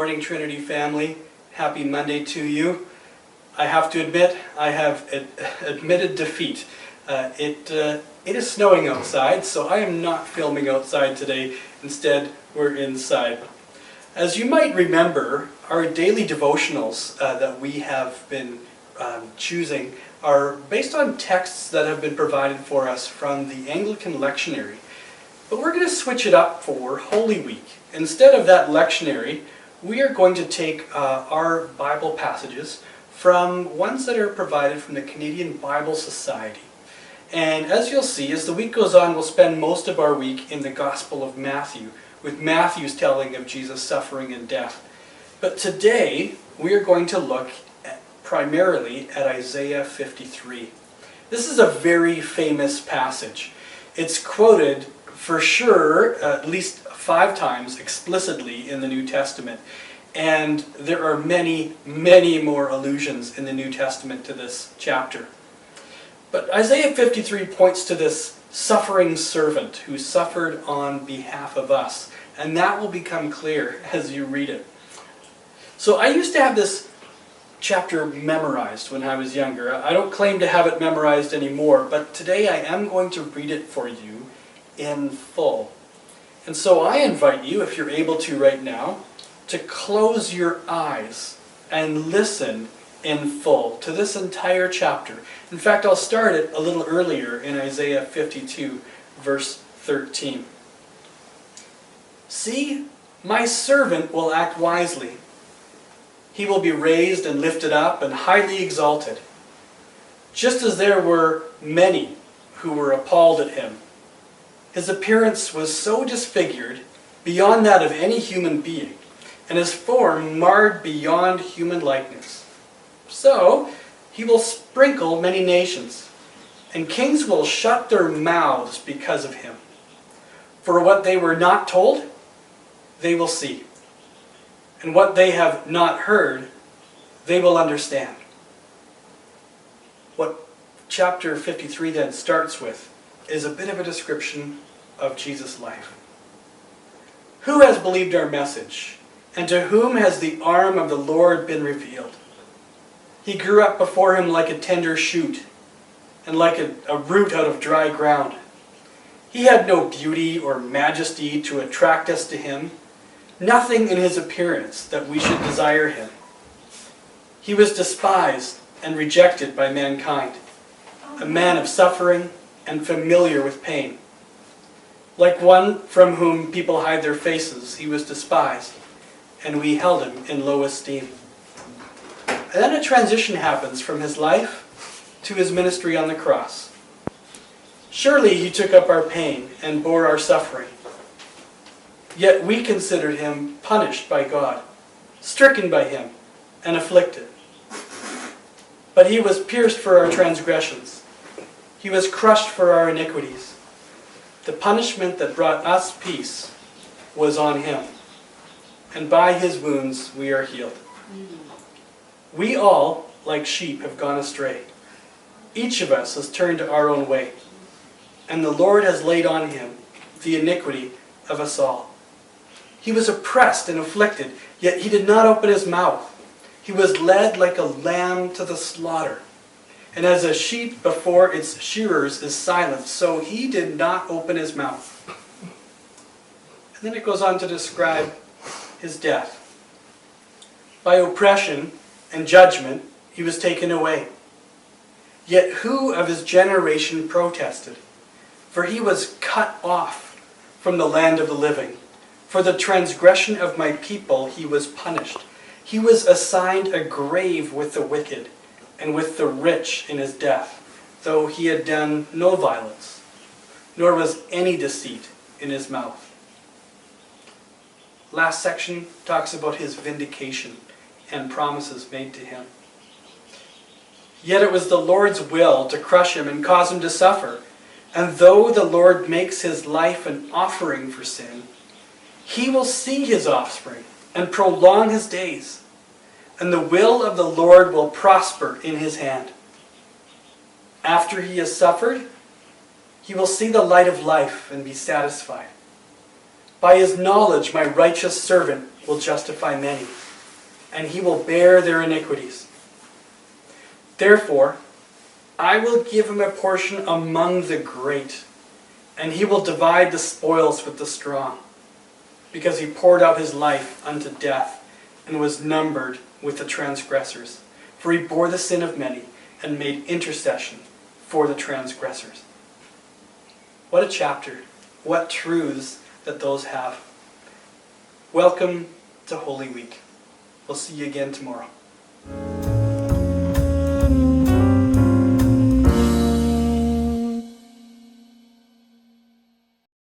morning, Trinity family. Happy Monday to you. I have to admit, I have admitted defeat. It is snowing outside, so I am not filming outside today. Instead, we're inside. As you might remember, our daily devotionals that we have been choosing are based on texts that have been provided for us from the Anglican lectionary. But we're going to switch it up for Holy Week. Instead of that lectionary, we are going to take our Bible passages from ones that are provided from the Canadian Bible Society. And as you'll see, as the week goes on, we'll spend most of our week in the Gospel of Matthew, with Matthew's telling of Jesus' suffering and death. But today, we are going to look primarily at Isaiah 53. This is a very famous passage. It's quoted for sure at least 5 times explicitly in the New Testament. And there are many, many more allusions in the New Testament to this chapter. But Isaiah 53 points to this suffering servant who suffered on behalf of us. And that will become clear as you read it. So I used to have this chapter memorized when I was younger. I don't claim to have it memorized anymore, but today I am going to read it for you in full. And so I invite you, if you're able to right now, to close your eyes and listen in full to this entire chapter. In fact, I'll start it a little earlier in Isaiah 52, verse 13. See, my servant will act wisely. He will be raised and lifted up and highly exalted. Just as there were many who were appalled at him, his appearance was so disfigured beyond that of any human being, and his form marred beyond human likeness. So he will sprinkle many nations, and kings will shut their mouths because of him. For what they were not told, they will see, and what they have not heard, they will understand. What chapter 53 then starts with is a bit of a description of Jesus' life. Who has believed our message, and to whom has the arm of the Lord been revealed? He grew up before him like a tender shoot, and like a root out of dry ground. He had no beauty or majesty to attract us to him, nothing in his appearance that we should desire him. He was despised and rejected by mankind, a man of suffering and familiar with pain. Like one from whom people hide their faces, he was despised, and we held him in low esteem. And then a transition happens from his life to his ministry on the cross. Surely he took up our pain and bore our suffering. Yet we considered him punished by God, stricken by him, and afflicted. But he was pierced for our transgressions. He was crushed for our iniquities. The punishment that brought us peace was on him, and by his wounds we are healed. We all, like sheep, have gone astray. Each of us has turned our own way, and the Lord has laid on him the iniquity of us all. He was oppressed and afflicted, yet he did not open his mouth. He was led like a lamb to the slaughter. And as a sheep before its shearers is silent, so he did not open his mouth. And then it goes on to describe his death. By oppression and judgment he was taken away. Yet who of his generation protested? For he was cut off from the land of the living. For the transgression of my people he was punished. He was assigned a grave with the wicked, and with the rich in his death, though he had done no violence, nor was any deceit in his mouth. Last section talks about his vindication and promises made to him. Yet it was the Lord's will to crush him and cause him to suffer. And though the Lord makes his life an offering for sin, he will see his offspring and prolong his days. And the will of the Lord will prosper in his hand. After he has suffered, he will see the light of life and be satisfied. By his knowledge my righteous servant will justify many, and he will bear their iniquities. Therefore, I will give him a portion among the great, and he will divide the spoils with the strong, because he poured out his life unto death, and was numbered with the transgressors. For he bore the sin of many, and made intercession for the transgressors. What a chapter. What truths that those have. Welcome to Holy Week. We'll see you again tomorrow.